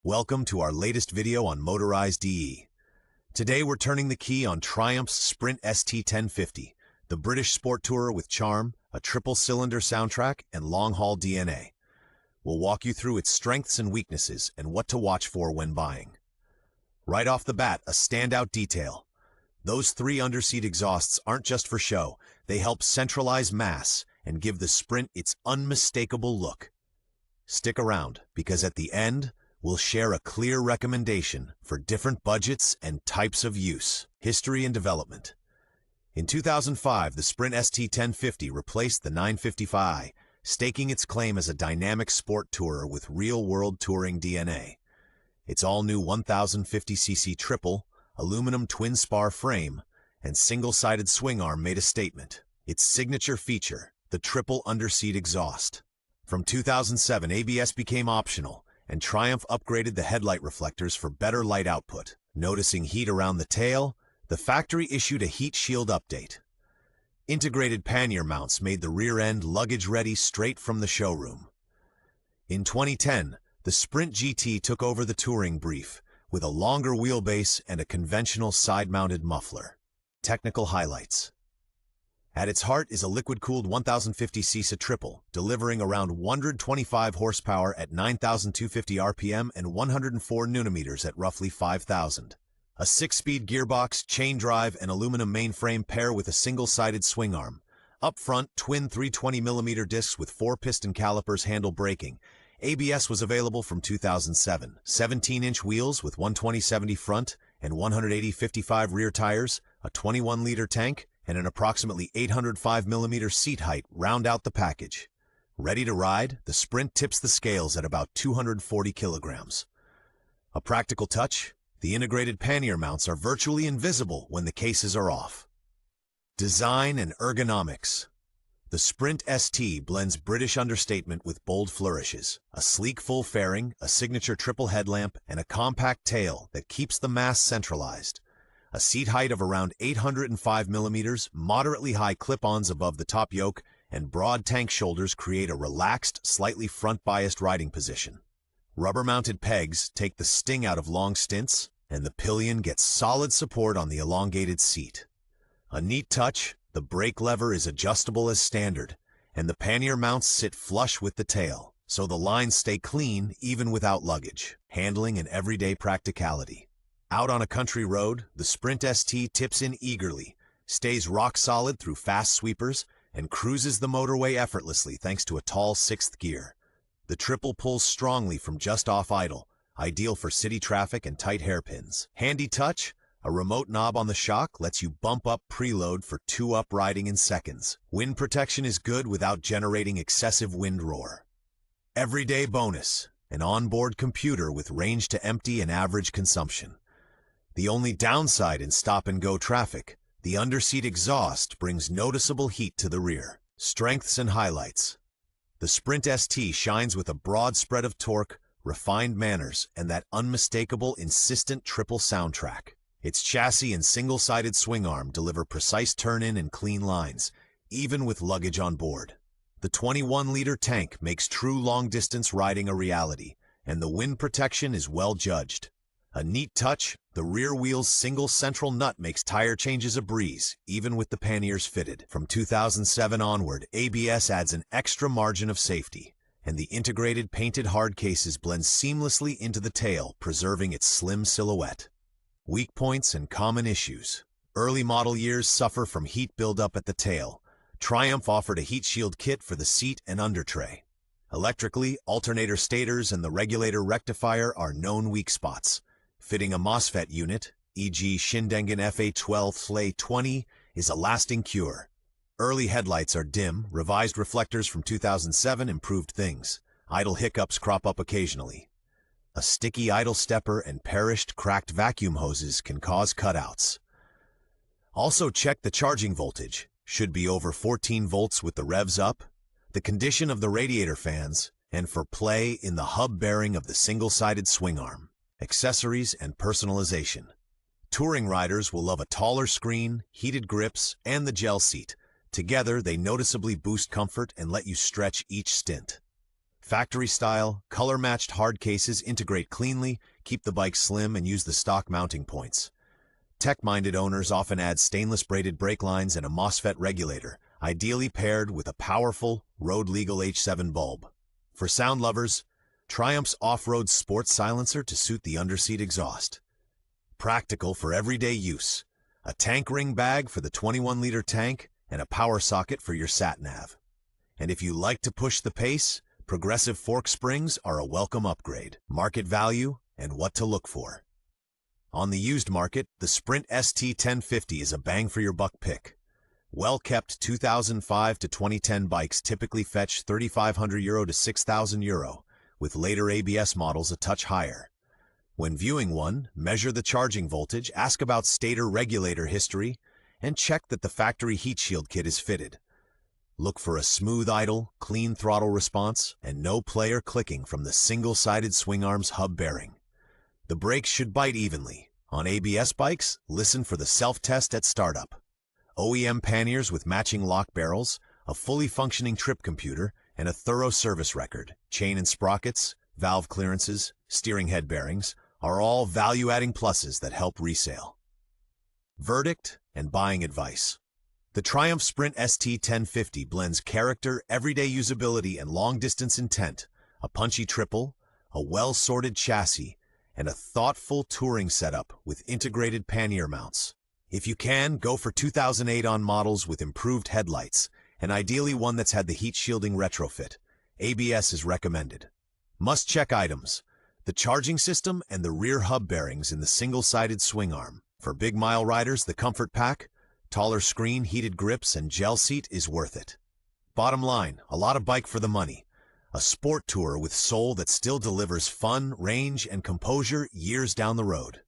Welcome to our latest video on Motorize DE. Today we're turning the key on Triumph's Sprint ST1050, the British sport tourer with charm, a triple-cylinder soundtrack, and long-haul DNA. We'll walk you through its strengths and weaknesses and what to watch for when buying. Right off the bat, a standout detail. Those three underseat exhausts aren't just for show, they help centralize mass and give the Sprint its unmistakable look. Stick around, because at the end, we'll share a clear recommendation for different budgets and types of use. History and development. In 2005, the Sprint ST1050 replaced the 955i, staking its claim as a dynamic sport tourer with real-world touring DNA. Its all-new 1050cc triple, aluminum twin-spar frame, and single-sided swing arm made a statement. Its signature feature, the triple underseat exhaust. From 2007, ABS became optional, and Triumph upgraded the headlight reflectors for better light output. Noticing heat around the tail, the factory issued a heat shield update. Integrated pannier mounts made the rear end luggage-ready straight from the showroom. In 2010, the Sprint GT took over the touring brief, with a longer wheelbase and a conventional side-mounted muffler. Technical highlights. At its heart is a liquid-cooled 1050cc triple, delivering around 125 horsepower at 9,250 RPM and 104 Nm at roughly 5,000. A 6-speed gearbox, chain drive, and aluminum mainframe pair with a single-sided swing arm. Up front, twin 320mm discs with 4-piston calipers handle braking. ABS was available from 2007. 17-inch wheels with 120/70 front and 180/55 rear tires, a 21-liter tank, and an approximately 805mm seat height round out the package. Ready to ride, the Sprint tips the scales at about 240 kilograms. A practical touch, the integrated pannier mounts are virtually invisible when the cases are off. Design and ergonomics. The Sprint ST blends British understatement with bold flourishes. A sleek full fairing, a signature triple headlamp, and a compact tail that keeps the mass centralized. A seat height of around 805mm, moderately high clip-ons above the top yoke, and broad tank shoulders create a relaxed, slightly front-biased riding position. Rubber-mounted pegs take the sting out of long stints, and the pillion gets solid support on the elongated seat. A neat touch, the brake lever is adjustable as standard, and the pannier mounts sit flush with the tail, so the lines stay clean even without luggage. Handling and everyday practicality. Out on a country road, the Sprint ST tips in eagerly, stays rock solid through fast sweepers, and cruises the motorway effortlessly thanks to a tall 6th gear. The triple pulls strongly from just off idle, ideal for city traffic and tight hairpins. Handy touch, a remote knob on the shock lets you bump up preload for 2-up riding in seconds. Wind protection is good without generating excessive wind roar. Everyday bonus, an onboard computer with range to empty and average consumption. The only downside in stop-and-go traffic, the underseat exhaust brings noticeable heat to the rear. Strengths and highlights. The Sprint ST shines with a broad spread of torque, refined manners, and that unmistakable, insistent triple soundtrack. Its chassis and single-sided swing arm deliver precise turn-in and clean lines, even with luggage on board. The 21-liter tank makes true long-distance riding a reality, and the wind protection is well judged. A neat touch, the rear wheel's single central nut makes tire changes a breeze, even with the panniers fitted. From 2007 onward, ABS adds an extra margin of safety, and the integrated painted hard cases blend seamlessly into the tail, preserving its slim silhouette. Weak points and common issues. Early model years suffer from heat buildup at the tail. Triumph offered a heat shield kit for the seat and under tray. Electrically, alternator stators and the regulator rectifier are known weak spots. Fitting a MOSFET unit, e.g. Shindengen FA12/20, is a lasting cure. Early headlights are dim, revised reflectors from 2007 improved things. Idle hiccups crop up occasionally. A sticky idle stepper and perished, cracked vacuum hoses can cause cutouts. Also check the charging voltage, should be over 14 volts with the revs up, the condition of the radiator fans, and for play in the hub bearing of the single-sided swing arm. Accessories and personalization. Touring riders will love a taller screen, heated grips, and the gel seat. Together, they noticeably boost comfort and let you stretch each stint. Factory-style, color-matched hard cases integrate cleanly, keep the bike slim, and use the stock mounting points. Tech-minded owners often add stainless-braided brake lines and a MOSFET regulator, ideally paired with a powerful, road-legal H7 bulb. For sound lovers, Triumph's off-road sports silencer to suit the underseat exhaust. Practical for everyday use. A tank ring bag for the 21-liter tank and a power socket for your sat-nav. And if you like to push the pace, progressive fork springs are a welcome upgrade. Market value and what to look for. On the used market, the Sprint ST1050 is a bang-for-your-buck pick. Well-kept 2005 to 2010 bikes typically fetch €3,500 to €6,000, with later ABS models a touch higher. When viewing one, measure the charging voltage, ask about stator regulator history, and check that the factory heat shield kit is fitted. Look for a smooth idle, clean throttle response, and no play or clicking from the single-sided swing arm's hub bearing. The brakes should bite evenly. On ABS bikes, listen for the self-test at startup. OEM panniers with matching lock barrels, a fully functioning trip computer, and a thorough service record, chain and sprockets, valve clearances, steering head bearings, are all value-adding pluses that help resale. Verdict and buying advice. The Triumph Sprint ST1050 blends character, everyday usability, and long-distance intent, a punchy triple, a well-sorted chassis, and a thoughtful touring setup with integrated pannier mounts. If you can, go for 2008 on models with improved headlights, and ideally one that's had the heat shielding retrofit. ABS is recommended. Must-check items: the charging system and the rear hub bearings in the single-sided swing arm. For big mile riders, the comfort pack, taller screen, heated grips, and gel seat is worth it. Bottom line, a lot of bike for the money. A sport tourer with soul that still delivers fun, range, and composure years down the road.